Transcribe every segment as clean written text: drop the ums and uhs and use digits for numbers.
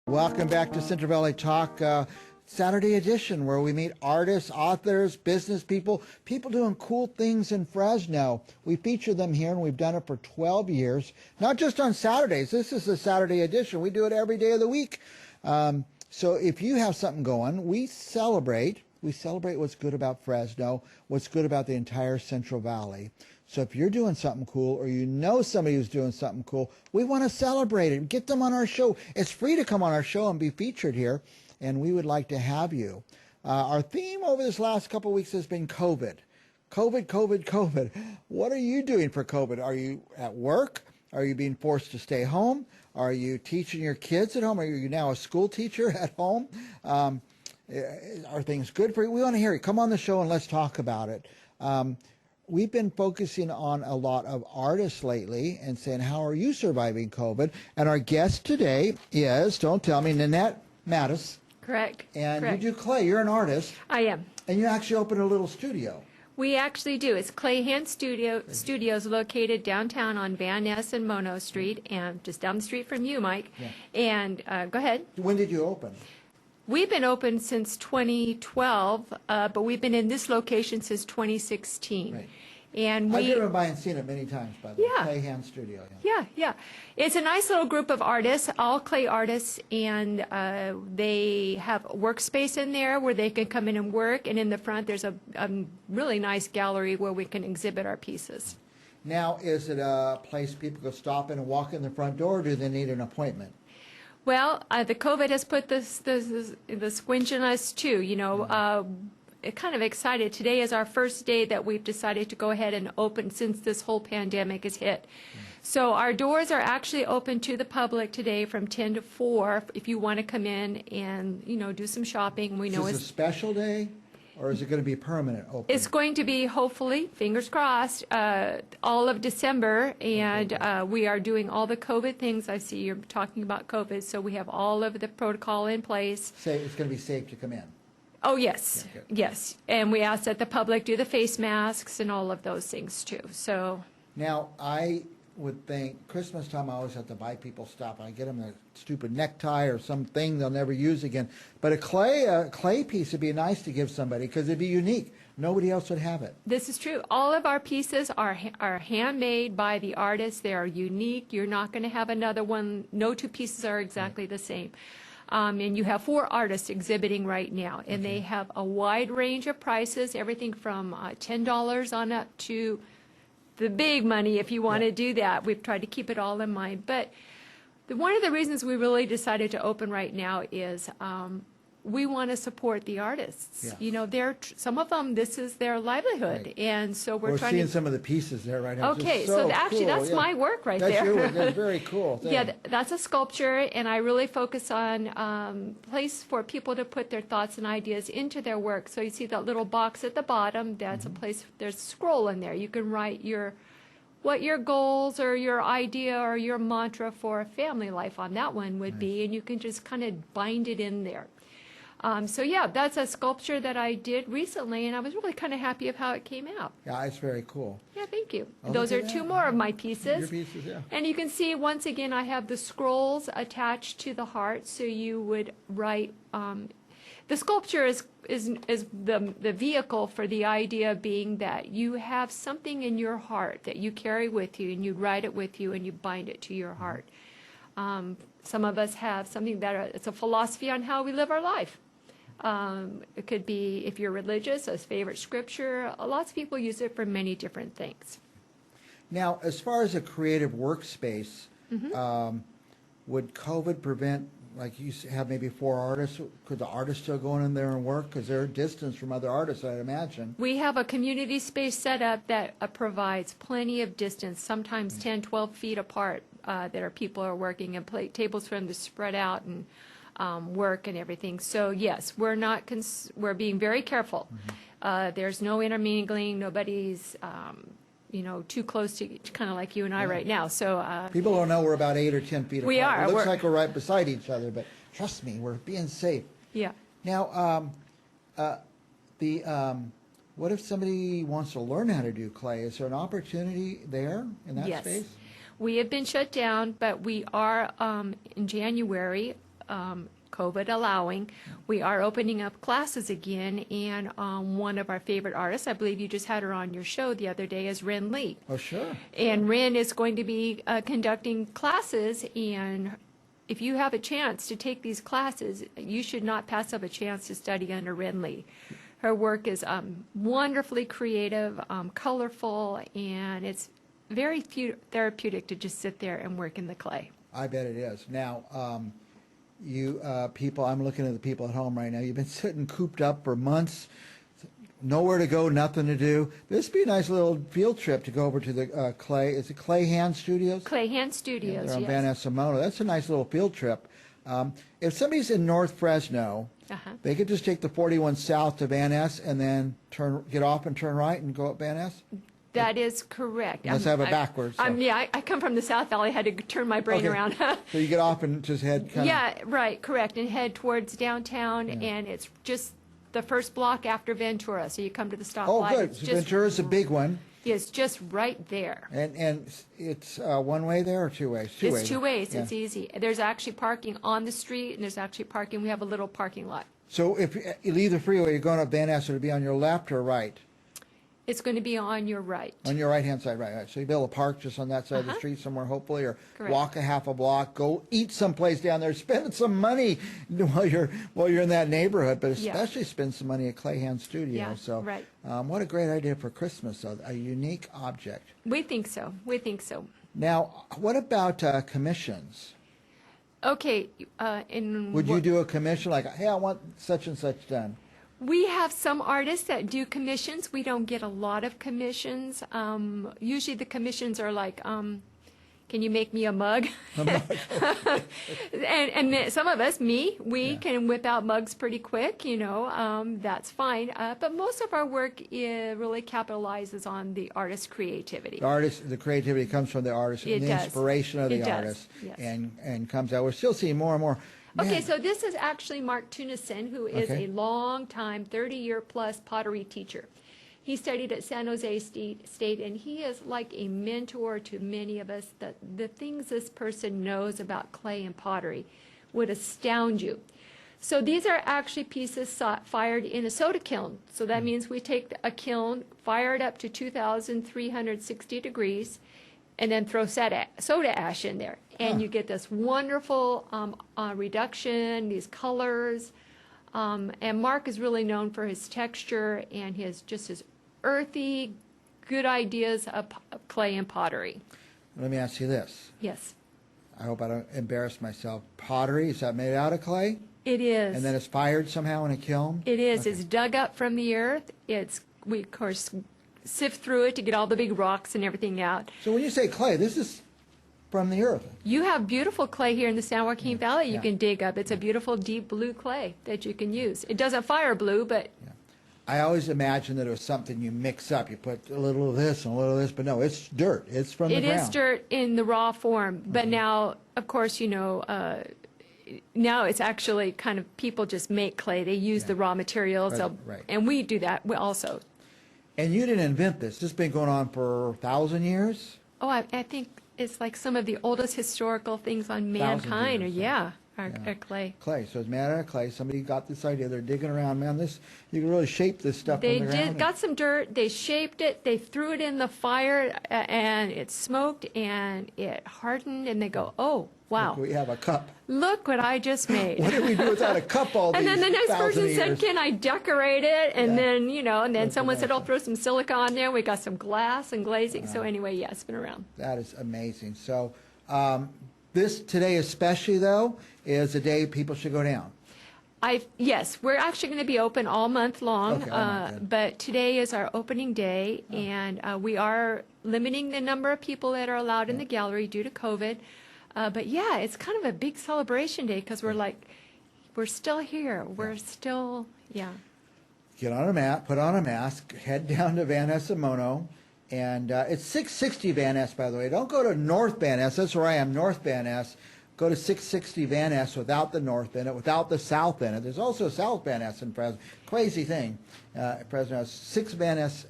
Welcome back to Central Valley Talk, Saturday edition, where we meet artists, authors, business people, people doing cool things in Fresno. We feature them here, and we've done it for 12 years, not just on Saturdays. This is the Saturday edition. We do it every day of the week. So if you have something going, we celebrate. We celebrate what's good about Fresno, what's good about the entire Central Valley. So if you're doing something cool, or you know somebody who's doing something cool, we want to celebrate it. Get them on our show. It's free to come on our show and be featured here, and we would like to have you. Our theme over this last couple of weeks has been COVID. COVID. What are you doing for COVID? Are you at work? Are you being forced to stay home? Are you teaching your kids at home? Are you now a school teacher at home? Are things good for you? We want to hear you. Come on the show and let's talk about it. We've been focusing on a lot of artists lately and saying, how are you surviving COVID? And our guest today is, don't tell me, Nanette Mattos. Correct. And Correct. you do clay. You're an artist. I am. And you actually opened a little studio. We actually do. It's Clay Hand Studios located downtown on Van Ness and Mono Street, and just down the street from you, Mike. Yeah. And go ahead. When did you open? We've been open since 2012, but we've been in this location since 2016. Right. And I've driven by and seen it many times, by the way. Yeah. Clay Hand Studio. Yeah. It's a nice little group of artists, all clay artists, and they have a workspace in there where they can come in and work, and in the front there's a really nice gallery where we can exhibit our pieces. Now, is it a place people can stop in and walk in the front door, or do they need an appointment? Well, the COVID has put the squinch in us too. You know, kind of excited. Today is our first day that we've decided to go ahead and open since this whole pandemic has hit. So our doors are actually open to the public today from 10 to 4 if you want to come in and, you know, do some shopping. We know Is this a special day, or is it going to be permanent open? it's going to be, hopefully, fingers crossed, all of December, and we are doing all the COVID things. I see you're talking about COVID, so we have all of the protocol in place. Say it's going to be safe to come in. Oh, yes, Yeah, yes. And we ask that the public do the face masks and all of those things, too. So Now, I would think Christmas time I always have to buy people stuff. I get them a stupid necktie or something they'll never use again. But a clay piece would be nice to give somebody because it'd be unique. Nobody else would have it. this is true. All of our pieces are handmade by the artists. They are unique. You're not going to have another one. No two pieces are exactly the same. And you have 4 artists exhibiting right now, and they have a wide range of prices, everything from $10 on up to the big money if you want to do that. We've tried to keep it all in mind. But one of the reasons we really decided to open right now is we want to support the artists. Yeah. You know, some of them, this is their livelihood. Right. And so we're trying seeing to... some of the pieces there right now. Okay, so so actually cool. that's my work right That's there. your work. That's very cool. Thing. Yeah, that's a sculpture, and I really focus on place for people to put their thoughts and ideas into their work. So you see that little box at the bottom, that's a place, there's a scroll in there. You can write what your goals or your idea or your mantra for a family life on that one would be, and you can just kind of bind it in there. So yeah, that's a sculpture that I did recently, and I was really kind of happy of how it came out. Yeah, it's very cool. Yeah, thank you. Oh, Those are look at 2 that. more of my pieces. Your pieces, yeah. And you can see, once again, I have the scrolls attached to the heart, so you would write. The sculpture is the vehicle for the idea being that you have something in your heart that you carry with you, and you write it with you, and you bind it to your heart. Some of us have something that it's a philosophy on how we live our life. It could be, if you're religious, a favorite scripture. Lots of people use it for many different things. Now, as far as a creative workspace, would COVID prevent, like you have maybe 4 artists, could the artists still go in there and work? Because they're distance from other artists, I'd imagine. We have a community space set up that provides plenty of distance, sometimes 10, 12 feet apart, that people are working, and tables for them to spread out and work and everything. So yes, we're being very careful. There's no intermingling. Nobody's too close to kind of like you and I right now. So people don't know we're about 8 or 10 feet apart. We are. It looks like we're right beside each other, but trust me, we're being safe. Yeah. Now, what if somebody wants to learn how to do clay? Is there an opportunity there in that Yes. space? We have been shut down, but we are in January COVID allowing, we are opening up classes again. And one of our favorite artists, I believe you just had her on your show the other day, is Ren Lee. Oh, sure. And Ren is going to be conducting classes, and if you have a chance to take these classes, you should not pass up a chance to study under Ren Lee. Her work is wonderfully creative, colorful, and it's very therapeutic to just sit there and work in the clay. I bet it is. Now, you people, I'm looking at the people at home right now. You've been sitting cooped up for months, nowhere to go, nothing to do. This would be a nice little field trip to go over to the Clay. Is it Clay Hand Studios? Clay Hand Studios, They're on yes. Van Ness Simona. That's a nice little field trip. If somebody's in North Fresno, they could just take the 41 south to Van Ness and then get off and turn right and go up Van Ness? That is correct. Unless I have it backwards. So. Yeah, I come from the South Valley. I had to turn my brain around. So you get off and just head kind of... Yeah, right, correct, and head towards downtown, and it's just the first block after Ventura. So you come to the stoplight. Oh, good. So Ventura's a big one. It's just right there. And it's one way there or two ways? It's two ways. It's easy. There's actually parking on the street, and there's actually parking. We have a little parking lot. So if you leave the freeway, you're going up Van Ness, it'll be on your left or right? It's going to be on your right. On your right-hand side, right. So you'll be able to park just on that side of the street somewhere, hopefully, or Correct. walk a half a block, go eat someplace down there, spend some money while you're in that neighborhood, but especially spend some money at Clay Hand Studio. Yeah, so, right. What a great idea for Christmas, though, a unique object. We think so. We think so. Now, what about commissions? Okay. Would you do a commission like, hey, I want such and such done? We have some artists that do commissions. We don't get a lot of commissions. Usually the commissions are like, can you make me a mug? and some of us, we can whip out mugs pretty quick, that's fine. But most of our work really capitalizes on the artist's creativity. The creativity comes from the artist, and the inspiration of the artist, and comes out. We're still seeing more and more. Man. Okay, so this is actually Mark Tunison, who is a long-time, 30-year-plus pottery teacher. He studied at San Jose State, and he is like a mentor to many of us. The things this person knows about clay and pottery would astound you. So these are actually pieces fired in a soda kiln. So that means we take a kiln, fire it up to 2,360 degrees, and then throw soda ash in there. And you get this wonderful reduction, these colors. And Mark is really known for his texture and his earthy, good ideas of clay and pottery. Let me ask you this. Yes. I hope I don't embarrass myself. Pottery, is that made out of clay? It is. And then it's fired somehow in a kiln? It is. Okay. It's dug up from the earth. We, of course, sift through it to get all the big rocks and everything out. So when you say clay, this is from the earth. You have beautiful clay here in the San Joaquin Valley you can dig up. It's a beautiful deep blue clay that you can use. It doesn't fire blue, but... Yeah. I always imagined that it was something you mix up. You put a little of this and a little of this, but no, it's dirt. It's from the ground. It is dirt in the raw form, but now, of course, now it's actually kind of people just make clay. They use the raw materials, Right. And we do that also. And you didn't invent this. This has been going on for 1,000 years? Oh, I think it's like some of the oldest historical things on mankind, are clay. Clay. So it's made out of clay. Somebody got this idea. They're digging around. Man, you can really shape this stuff from the ground. Got some dirt. They shaped it. They threw it in the fire, and it smoked, and it hardened, and they go, oh, wow. Look, we have a cup. Look what I just made. What did we do without a cup all these And then the next person years? said, can I decorate it? And then someone said, I'll throw some silica on there. We got some glass and glazing. So anyway, it's been around. That is amazing. So this today especially, though, is a day people should go down. Yes, we're actually going to be open all month long, Okay, all month, but today is our opening day, and we are limiting the number of people that are allowed in the gallery due to COVID. But it's kind of a big celebration day because we're still here. We're still, Get on a mat, put on a mask, head down to Van Ness and Mono, and it's 660 Van Ness, by the way. Don't go to North Van Ness. That's where I am, North Van Ness. Go to 660 Van Ness without the North in it, without the South in it. There's also South Van Ness in Fresno. Crazy thing. Fresno has 6 Van Ness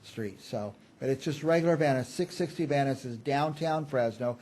Street. But it's just regular Van Ness. 660 Van Ness is downtown Fresno.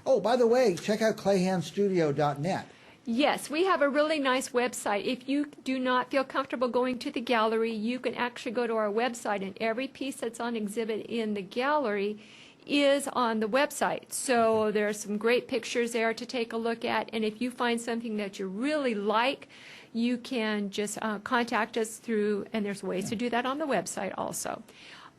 Oh, by the way, check out clayhandstudio.net. Yes, we have a really nice website. If you do not feel comfortable going to the gallery, you can actually go to our website, and every piece that's on exhibit in the gallery is on the website. So there's some great pictures there to take a look at, and if you find something that you really like, you can just contact us through, and there's ways to do that on the website also.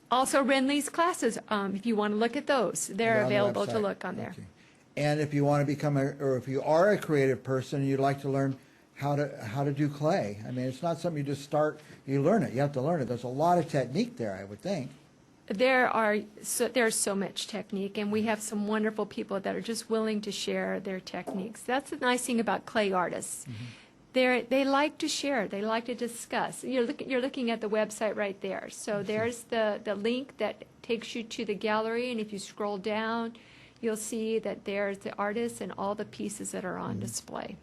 Also, Renly's classes, if you want to look at those, they're on the available to website. look on there. Okay. And if you want to become or if you are a creative person and you'd like to learn how to do clay, I mean, it's not something you just start, you learn it. You have to learn it. There's a lot of technique there, I would think. There's so much technique, and we have some wonderful people that are just willing to share their techniques. That's the nice thing about clay artists. They like to share. They like to discuss. You're looking at the website right there. So there's the link that takes you to the gallery, and if you scroll down, you'll see that there's the artists and all the pieces that are on display.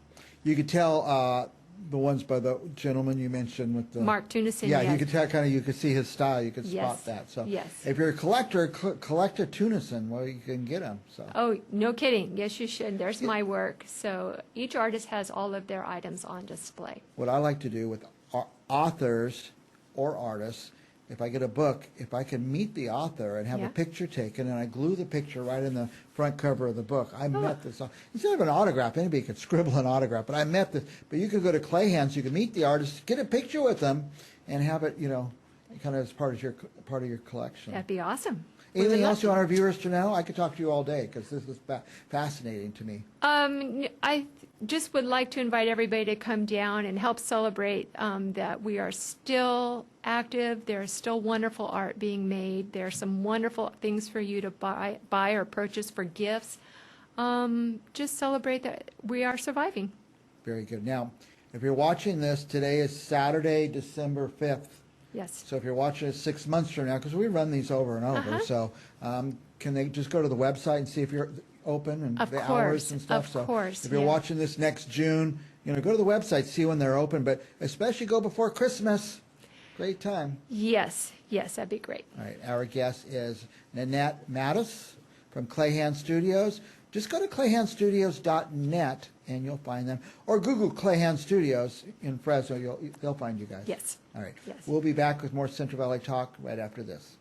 You could tell the ones by the gentleman you mentioned with the Mark Tunison. Yeah, yes. you could tell you could see his style. You could Yes. spot that. So Yes. if you're a collector, collect a Tunison. Well, you can get them. So. Oh, no kidding. Yes, you should. There's my work. So each artist has all of their items on display. What I like to do with authors or artists, if I get a book, if I can meet the author and have Yeah. a picture taken, and I glue the picture right in the front cover of the book. I met this. Instead of an autograph, anybody could scribble an autograph, but I met this. But you could go to Clay Hands, you can meet the artist, get a picture with them, and have it, kind of as part of your collection. That'd be awesome. We would Anything love else you to. want our viewers to know? I could talk to you all day because this is fascinating to me. I just would like to invite everybody to come down and help celebrate that we are still active. There's still wonderful art being made. There are some wonderful things for you to buy or purchase for gifts. Just celebrate that we are surviving. Very good. Now, if you're watching this, today is Saturday, December 5th. Yes. So if you're watching it 6 months from now, because we run these over and over, so can they just go to the website and see if you're open and Of the course, hours and stuff? of course, if you're yeah. watching this next June, go to the website, see when they're open, but especially go before Christmas. Great time. Yes, that'd be great. All right, our guest is Nanette Mattos from Clay Hand Studios. Just go to clayhandstudios.net and you'll find them. Or Google Clay Hand Studios in Fresno. They'll find you guys. Yes. All right. Yes. We'll be back with more Central Valley Talk right after this.